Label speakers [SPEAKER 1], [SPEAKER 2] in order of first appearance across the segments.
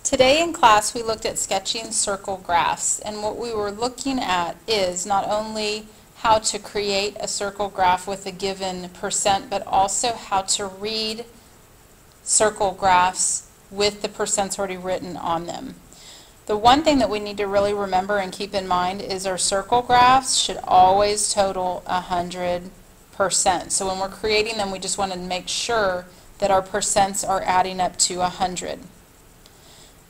[SPEAKER 1] Today in class we looked at sketching circle graphs, and what we were looking at is not only how to create a circle graph with a given percent, but also how to read circle graphs with the percents already written on them. The one thing that we need to really remember and keep in mind is our circle graphs should always total 100%. So when we're creating them, we just want to make sure that our percents are adding up to 100.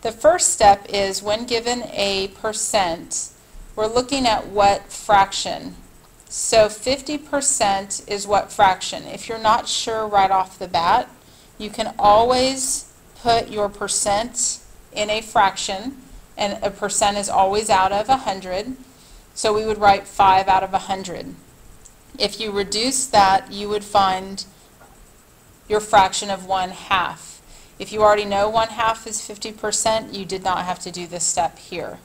[SPEAKER 1] The first step is when given a percent, we're looking at what fraction. So 50% is what fraction. If you're not sure right off the bat, you can always put your percent in a fraction, and a percent is always out of 100. So we would write 5 out of 100. If you reduce that, you would find your fraction of 1/2. If you already know 1/2 is 50%, you did not have to do this step here.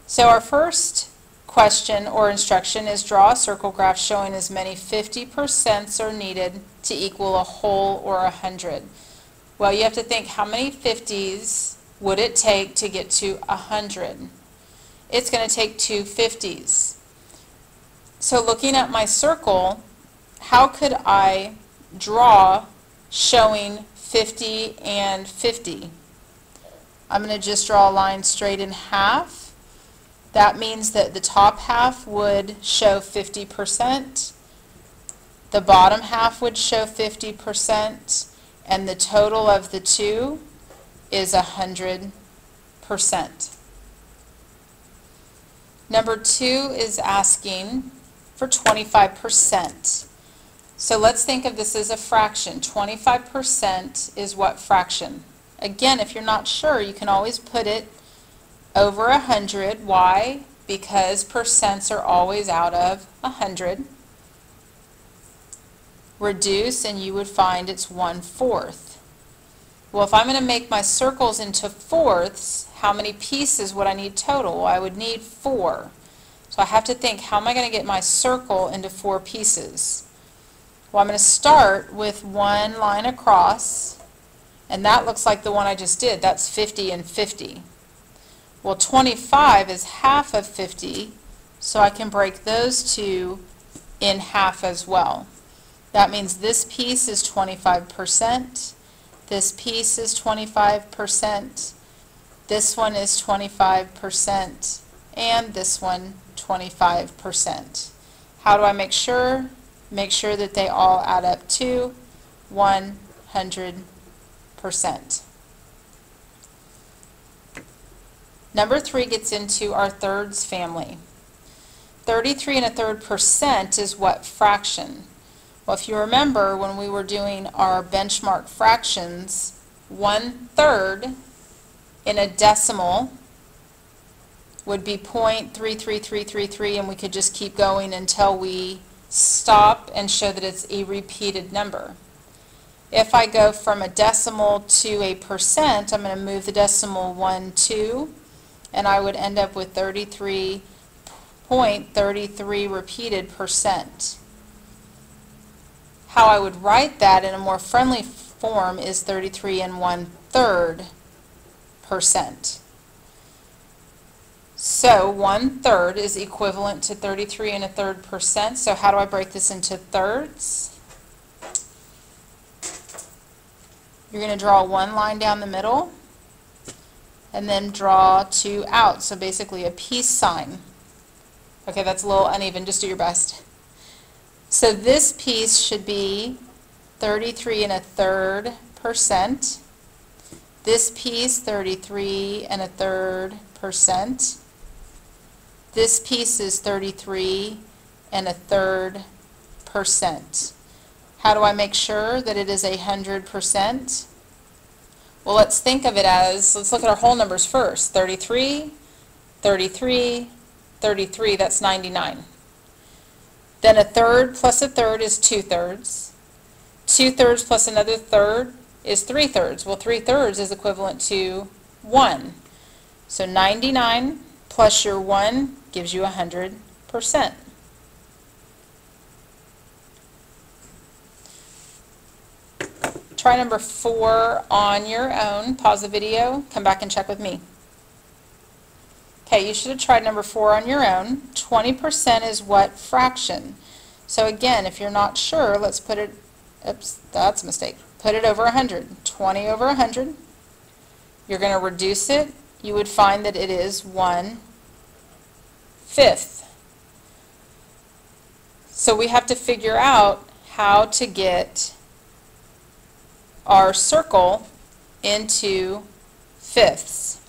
[SPEAKER 1] So our first question or instruction is draw a circle graph showing as many 50% are needed to equal a whole or 100. Well, you have to think, how many 50s would it take to get to 100? It's going to take 2 50s. So looking at my circle, how could I draw showing 50 and 50? I'm going to just draw a line straight in half. That means that the top half would show 50%, the bottom half would show 50%, and the total of the two is 100%. Number 2 is asking for 25%. So let's think of this as a fraction. 25% is what fraction? Again, if you're not sure, you can always put it over 100. Why? Because percents are always out of 100. Reduce, and you would find it's 1/4. Well, if I'm going to make my circles into fourths, how many pieces would I need total? Well, I would need 4. So I have to think, how am I going to get my circle into 4 pieces? Well, I'm going to start with one line across, and that looks like the one I just did. That's 50 and 50. Well, 25 is half of 50, so I can break those two in half as well. That means this piece is 25%, this piece is 25%, this one is 25%, and this one 25%. How do I make sure? Make sure that they all add up to 100%. Number 3 gets into our thirds family. 33 1/3% is what fraction? Well, if you remember when we were doing our benchmark fractions, 1/3 in a decimal would be 0.33333, and we could just keep going until we stop and show that it's a repeated number. If I go from a decimal to a percent, I'm going to move the decimal 1, 2, and I would end up with 33.33 repeated percent. How I would write that in a more friendly form is 33 1/3%. So 1/3 is equivalent to 33 1/3%. So how do I break this into thirds? You're going to draw one line down the middle and then draw 2 out. So basically a peace sign. Okay, that's a little uneven. Just do your best. So this piece should be 33 1/3%. This piece 33 1/3%. This piece is 33 1/3%. How do I make sure that it is 100%? Well, let's think of it as, let's look at our whole numbers first. 33, 33, 33, that's 99. Then 1/3 plus 1/3 is 2/3. 2/3 plus another third is 3/3. Well, 3/3 is equivalent to 1. So 99 plus your 1 gives you 100%. Try try number 4 on your own. Pause the video, come back and check with me. Okay, you should have tried number 4 on your own. 20% is what fraction? So again, if you're not sure, let's put it, oops, that's a mistake. Put it over 100. 20 over 100. You're going to reduce it. You would find that it is 1/5. So we have to figure out how to get our circle into fifths.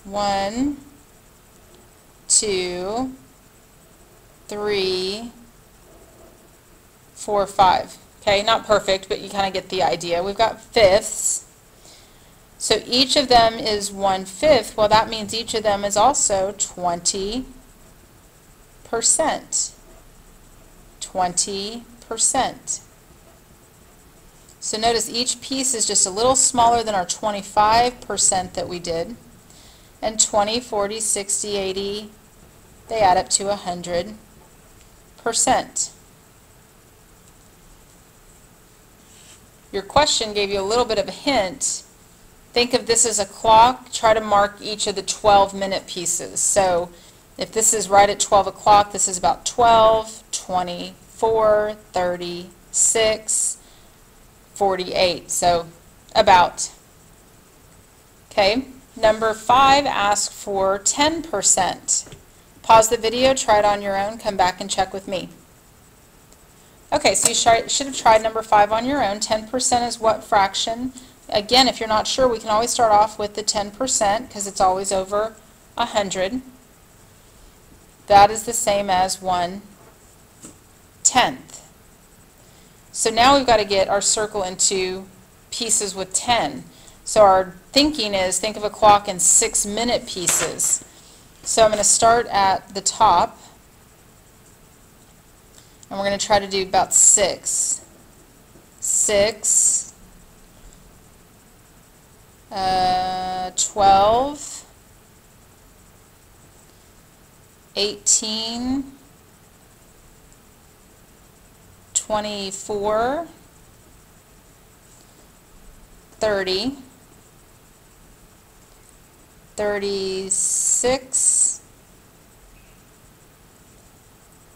[SPEAKER 1] One, 2, 3, 4, 5. Okay, not perfect, but you kind of get the idea. We've got fifths. So each of them is 1/5. Well, that means each of them is also 20%. 20%. So notice each piece is just a little smaller than our 25% that we did. And 20, 40, 60, 80, they add up to 100%. Your question gave you a little bit of a hint. Think of this as a clock. Try to mark each of the 12-minute pieces. So if this is right at 12 o'clock, this is about 12, 24, 36, 48. So about. Okay. Number 5 asks for 10%. Pause the video, try it on your own, come back and check with me. Okay, so you should have tried number 5 on your own. 10% is what fraction? Again, if you're not sure, we can always start off with the 10% because it's always over 100. That is the same as 1/10. So now we've got to get our circle into pieces with 10. So our thinking is, think of a clock in 6-minute pieces. So I'm going to start at the top, and we're going to try to do about 6. 6, 12, 18, 24, 30, 36,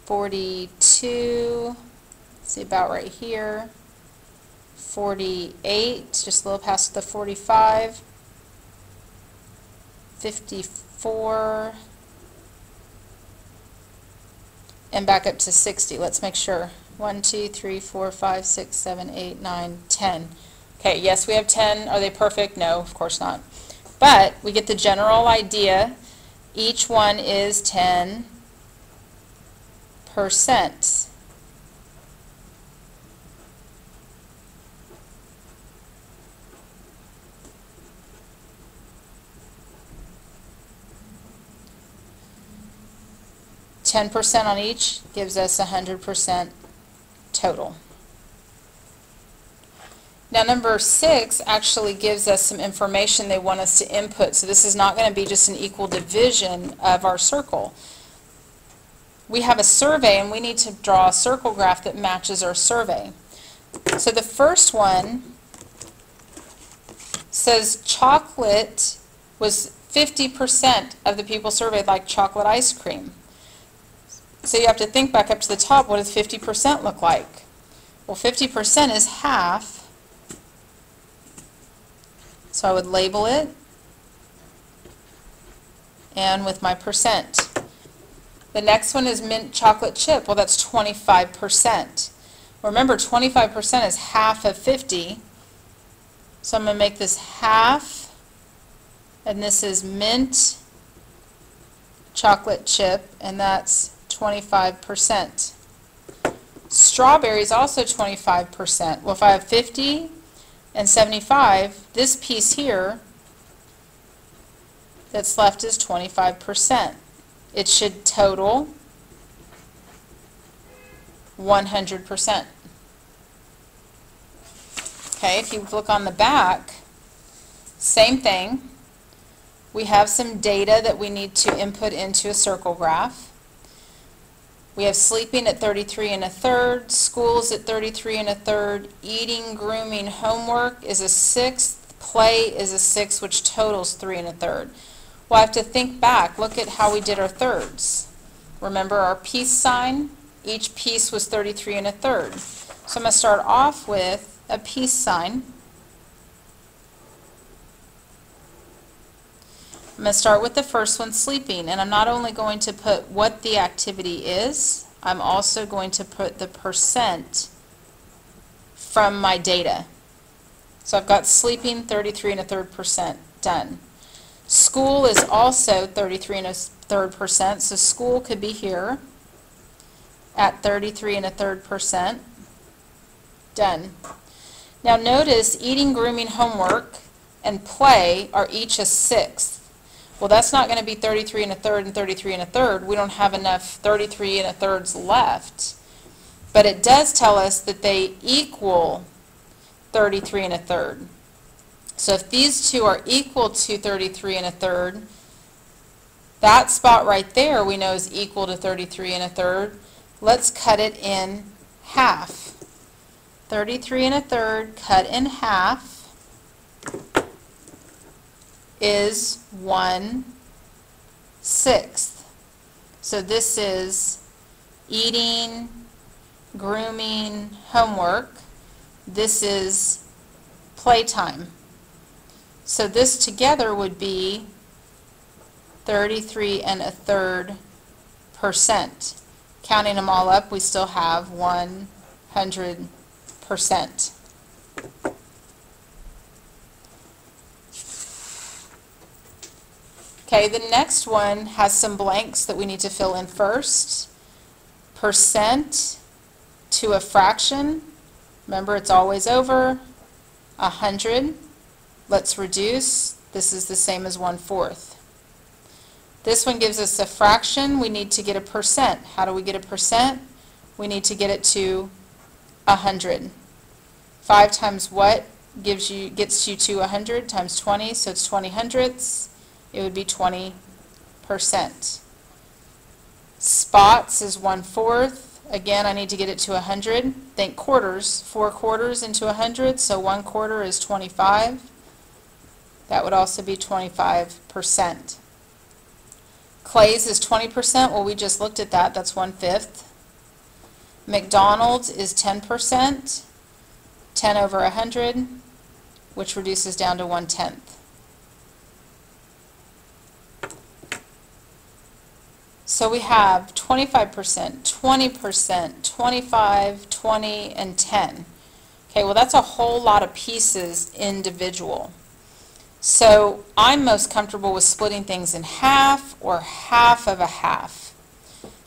[SPEAKER 1] 42, see about right here, 48, just a little past the 45, 54, and back up to 60. Let's make sure. 1, 2, 3, 4, 5, 6, 7, 8, 9, 10. Okay, yes, we have 10. Are they perfect? No, of course not. But we get the general idea. Each one is 10%. 10% on each gives us 100% total. Now number 6 actually gives us some information they want us to input. So this is not going to be just an equal division of our circle. We have a survey and we need to draw a circle graph that matches our survey. So the first one says chocolate was 50% of the people surveyed like chocolate ice cream. So you have to think back up to the top, what does 50% look like? Well, 50% is half. So I would label it and with my percent. The next one is mint chocolate chip. Well, that's 25%. Remember, 25% is half of 50. So I'm going to make this half, and this is mint chocolate chip, and that's 25%. Strawberry is also 25%. Well, if I have 50 and 75, this piece here that's left is 25%. It should total 100%. Okay, if you look on the back, same thing. we have some data that we need to input into a circle graph. We have sleeping at 33 1/3, schools at 33 1/3, eating, grooming, homework is a sixth, play is a sixth, which totals 3 1/3. Well, I have to think back, look at how we did our thirds. Remember our piece sign? Each piece was 33 1/3. So I'm going to start off with a piece sign. I'm going to start with the first one, sleeping, and I'm not only going to put what the activity is, I'm also going to put the percent from my data. So I've got sleeping 33 1/3% done. School is also 33 1/3%, so school could be here at 33 1/3%. Done. Now notice eating, grooming, homework, and play are each a sixth. Well, that's not going to be 33 1/3 and 33 1/3. We don't have enough 33 1/3s left. But it does tell us that they equal 33 1/3. So if these two are equal to 33 1/3, that spot right there we know is equal to 33 1/3. Let's cut it in half. 33 1/3 cut in half is 1/6. So this is eating, grooming, homework. This is playtime. So this together would be 33 1/3%. Counting them all up, we still have 100%. Okay, the next one has some blanks that we need to fill in first. Percent to a fraction. Remember, it's always over 100. Let's reduce. This is the same as 1/4. This one gives us a fraction. We need to get a percent. How do we get a percent? We need to get it to 100. 5 times what gets you to 100 times 20, so it's 20 hundredths. It would be 20%. Spots is 1/4. Again, I need to get it to 100. Think quarters. 4 quarters into 100, so 1/4 is 25. That would also be 25%. Clay's is 20%. Well, we just looked at that. That's 1/5. McDonald's is 10%. 10 over 100, which reduces down to 1/10. So we have 25%, 20%, 25, 20, and 10. Okay, well that's a whole lot of pieces individual. So I'm most comfortable with splitting things in half or half of a half.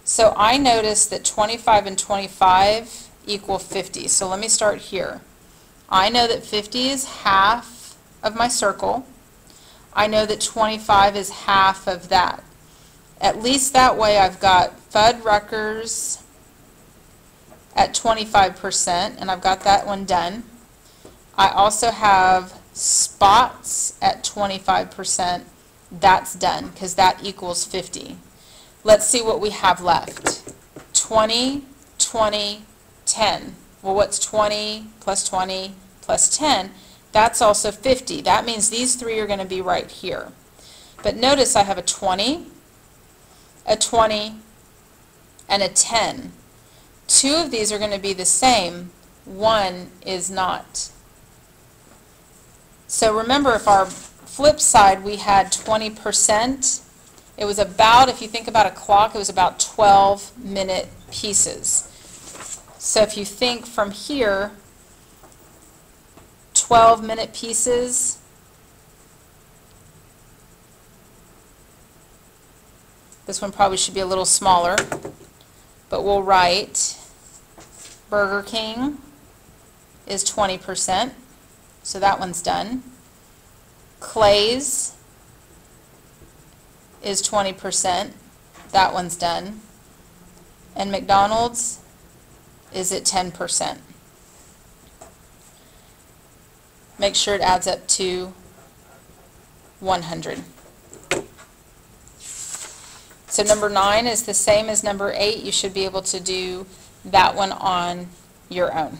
[SPEAKER 1] So I noticed that 25 and 25 equal 50. So let me start here. I know that 50 is half of my circle. I know that 25 is half of that. At least that way I've got Fuddruckers at 25%, and I've got that one done. I also have Spots at 25%. That's done because that equals 50. Let's see what we have left. 20, 20, 10. Well, what's 20 plus 20 plus 10? That's also 50. That means these three are going to be right here. But notice I have a 20, a 20, and a 10. 2 of these are going to be the same. 1 is not. So remember, if our flip side we had 20%, it was about, if you think about a clock, it was about 12-minute pieces. So if you think from here, 12-minute pieces, this one probably should be a little smaller, but we'll write Burger King is 20%, so that one's done. Clay's is 20%, that one's done. And McDonald's is at 10%. Make sure it adds up to 100. So number 9 is the same as number 8. You should be able to do that one on your own.